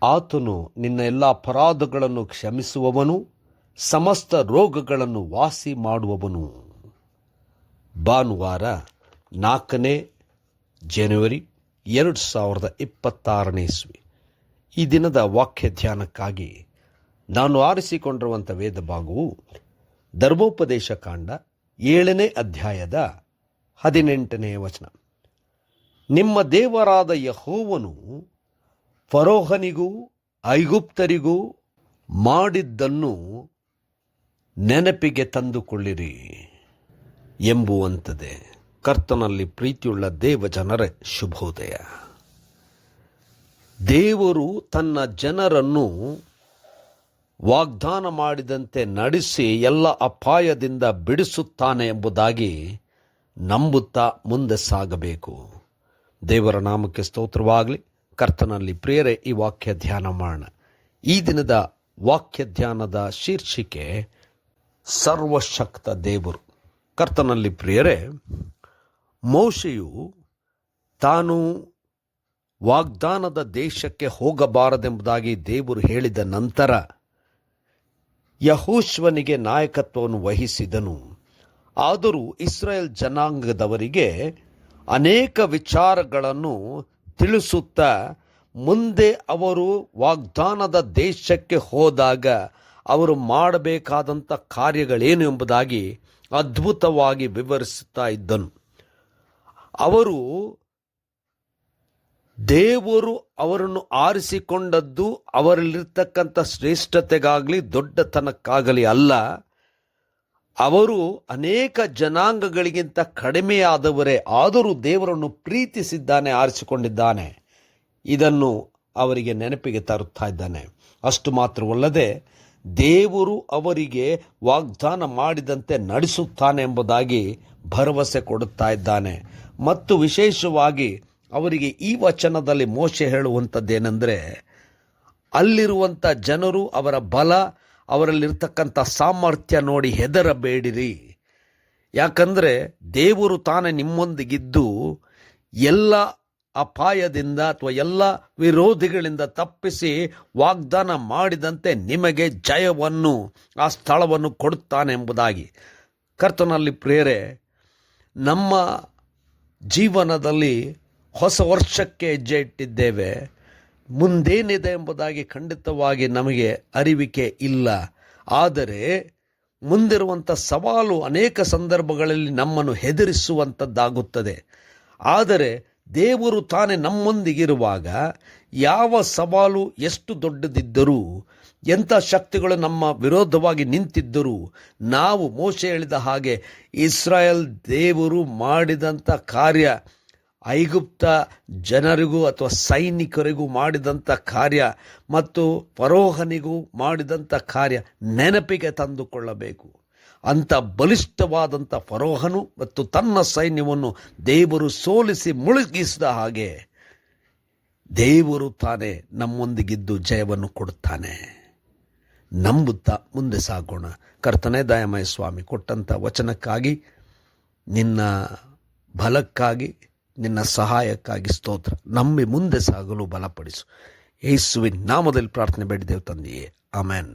ಆತನು ನಿನ್ನ ಎಲ್ಲ ಅಪರಾಧಗಳನ್ನು ಕ್ಷಮಿಸುವವನು, ಸಮಸ್ತ ರೋಗಗಳನ್ನು ವಾಸಿ ಮಾಡುವವನು. ಭಾನುವಾರ 4ನೇ ಜನವರಿ 2026ನೇ ಇಸ್ವಿ. ಈ ದಿನದ ವಾಕ್ಯ ಧ್ಯಾನಕ್ಕಾಗಿ ನಾನು ಆರಿಸಿಕೊಂಡಿರುವಂಥ ವೇದ ಭಾಗವು ಧರ್ಮೋಪದೇಶ ಕಾಂಡ 7ನೇ ಅಧ್ಯಾಯದ 18ನೇ ವಚನ. ನಿಮ್ಮ ದೇವರಾದ ಯೆಹೋವನು ಫರೋಹನಿಗೂ ಐಗುಪ್ತರಿಗೂ ಮಾಡಿದ್ದನ್ನು ನೆನಪಿಗೆ ತಂದುಕೊಳ್ಳಿರಿ ಎಂಬುವಂಥದ್ದೇ. ಕರ್ತನಲ್ಲಿ ಪ್ರೀತಿಯುಳ್ಳ ದೇವಜನರೇ, ಶುಭೋದಯ. ದೇವರು ತನ್ನ ಜನರನ್ನು ವಾಗ್ದಾನ ಮಾಡಿದಂತೆ ನಡೆಸಿ ಎಲ್ಲ ಅಪಾಯದಿಂದ ಬಿಡಿಸುತ್ತಾನೆ ಎಂಬುದಾಗಿ ನಂಬುತ್ತಾ ಮುಂದೆ ಸಾಗಬೇಕು. ದೇವರ ನಾಮಕ್ಕೆ ಸ್ತೋತ್ರವಾಗಲಿ. ಕರ್ತನಲ್ಲಿ ಪ್ರಿಯರೇ, ಈ ವಾಕ್ಯ ಧ್ಯಾನ ಮಾಡೋಣ. ಈ ದಿನದ ವಾಕ್ಯ ಧ್ಯಾನದ ಶೀರ್ಷಿಕೆ ಸರ್ವಶಕ್ತ ದೇವರು. ಕರ್ತನಲ್ಲಿ ಪ್ರಿಯರೇ, ಮೋಶೆಯು ತಾನು ವಾಗ್ದಾನದ ದೇಶಕ್ಕೆ ಹೋಗಬಾರದೆಂಬುದಾಗಿ ದೇವರು ಹೇಳಿದ ನಂತರ ಯೆಹೋಶುವನಿಗೆ ನಾಯಕತ್ವವನ್ನು ವಹಿಸಿದನು. ಆದರೂ ಇಸ್ರಾಯೇಲ್ ಜನಾಂಗದವರಿಗೆ ಅನೇಕ ವಿಚಾರಗಳನ್ನು ತಿಳಿಸುತ್ತಾ ಮುಂದೆ ಅವರು ವಾಗ್ದಾನದ ದೇಶಕ್ಕೆ ಹೋದಾಗ ಅವರು ಮಾಡಬೇಕಾದಂಥ ಕಾರ್ಯಗಳೇನು ಎಂಬುದಾಗಿ ಅದ್ಭುತವಾಗಿ ವಿವರಿಸುತ್ತಾ ಇದ್ದನು. ಅವರು ದೇವರು ಅವರನ್ನು ಆರಿಸಿಕೊಂಡದ್ದು ಅವರಲ್ಲಿರ್ತಕ್ಕಂಥ ಶ್ರೇಷ್ಠತೆಗಾಗಲಿ ದೊಡ್ಡತನಕ್ಕಾಗಲಿ ಅಲ್ಲ. ಅವರು ಅನೇಕ ಜನಾಂಗಗಳಿಗಿಂತ ಕಡಿಮೆಯಾದವರೇ, ಆದರೂ ದೇವರನ್ನು ಪ್ರೀತಿಸಿದ್ದಾನೆ, ಆರಿಸಿಕೊಂಡಿದ್ದಾನೆ. ಇದನ್ನು ಅವರಿಗೆ ನೆನಪಿಗೆ ತರುತ್ತಾ ಇದ್ದಾನೆ. ಅಷ್ಟು ಮಾತ್ರವಲ್ಲದೆ ದೇವರು ಅವರಿಗೆ ವಾಗ್ದಾನ ಮಾಡಿದಂತೆ ನಡೆಸುತ್ತಾನೆ ಎಂಬುದಾಗಿ ಭರವಸೆ ಕೊಡುತ್ತಾ ಇದ್ದಾನೆ. ಮತ್ತು ವಿಶೇಷವಾಗಿ ಅವರಿಗೆ ಈ ವಚನದಲ್ಲಿ ಮೋಶೆ ಹೇಳುವಂಥದ್ದೇನೆಂದರೆ, ಅಲ್ಲಿರುವಂಥ ಜನರು ಅವರ ಬಲ, ಅವರಲ್ಲಿರ್ತಕ್ಕಂಥ ಸಾಮರ್ಥ್ಯ ನೋಡಿ ಹೆದರಬೇಡಿರಿ. ಯಾಕಂದರೆ ದೇವರು ತಾನೇ ನಿಮ್ಮೊಂದಿಗಿದ್ದು ಎಲ್ಲ ಅಪಾಯದಿಂದ ಅಥವಾ ಎಲ್ಲ ವಿರೋಧಿಗಳಿಂದ ತಪ್ಪಿಸಿ ವಾಗ್ದಾನ ಮಾಡಿದಂತೆ ನಿಮಗೆ ಜಯವನ್ನು, ಆ ಸ್ಥಳವನ್ನು ಕೊಡುತ್ತಾನೆ ಎಂಬುದಾಗಿ. ಕರ್ತನಲ್ಲಿ ಪ್ರಿಯರೇ, ನಮ್ಮ ಜೀವನದಲ್ಲಿ ಹೊಸ ವರ್ಷಕ್ಕೆ ಹೆಜ್ಜೆ ಇಟ್ಟಿದ್ದೇವೆ. ಮುಂದೇನಿದೆ ಎಂಬುದಾಗಿ ಖಂಡಿತವಾಗಿ ನಮಗೆ ಅರಿವಿಕೆ ಇಲ್ಲ. ಆದರೆ ಮುಂದಿರುವಂಥ ಸವಾಲು ಅನೇಕ ಸಂದರ್ಭಗಳಲ್ಲಿ ನಮ್ಮನ್ನು ಹೆದರಿಸುವಂಥದ್ದಾಗುತ್ತದೆ. ಆದರೆ ದೇವರು ತಾನೇ ನಮ್ಮೊಂದಿಗಿರುವಾಗ ಯಾವ ಸವಾಲು ಎಷ್ಟು ದೊಡ್ಡದಿದ್ದರೂ, ಎಂಥ ಶಕ್ತಿಗಳು ನಮ್ಮ ವಿರೋಧವಾಗಿ ನಿಂತಿದ್ದರೂ, ನಾವು ಮೋಶೆ ಹೇಳಿದ ಹಾಗೆ ಇಸ್ರಾಯೇಲ್ ದೇವರು ಮಾಡಿದಂಥ ಕಾರ್ಯ, ಐಗುಪ್ತ ಜನರಿಗೂ ಅಥವಾ ಸೈನಿಕರಿಗೂ ಮಾಡಿದಂಥ ಕಾರ್ಯ ಮತ್ತು ಫರೋಹನಿಗೂ ಮಾಡಿದಂಥ ಕಾರ್ಯ ನೆನಪಿಗೆ ತಂದುಕೊಳ್ಳಬೇಕು. ಅಂಥ ಬಲಿಷ್ಠವಾದಂಥ ಫರೋಹನು ಮತ್ತು ತನ್ನ ಸೈನ್ಯವನ್ನು ದೇವರು ಸೋಲಿಸಿ ಮುಳುಗಿಸಿದ ಹಾಗೆ ದೇವರು ತಾನೇ ನಮ್ಮೊಂದಿಗಿದ್ದು ಜಯವನ್ನು ಕೊಡುತ್ತಾನೆ. ನಂಬುತ್ತಾ ಮುಂದೆ ಸಾಗೋಣ. ಕರ್ತನೇ ದಯಾಮಯ ಸ್ವಾಮಿ, ಕೊಟ್ಟಂಥ ವಚನಕ್ಕಾಗಿ, ನಿನ್ನ ಬಲಕ್ಕಾಗಿ, ನಿನ್ನ ಸಹಾಯಕ್ಕಾಗಿ ಸ್ತೋತ್ರ. ನಂಬಿ ಮುಂದೆ ಸಾಗಲು ಬಲಪಡಿಸು. ಯೇಸುವಿನ ನಾಮದಲ್ಲಿ ಪ್ರಾರ್ಥನೆ ಬೇಡಿದೆವು ತಂದೆಯೇ, ಆಮೆನ್.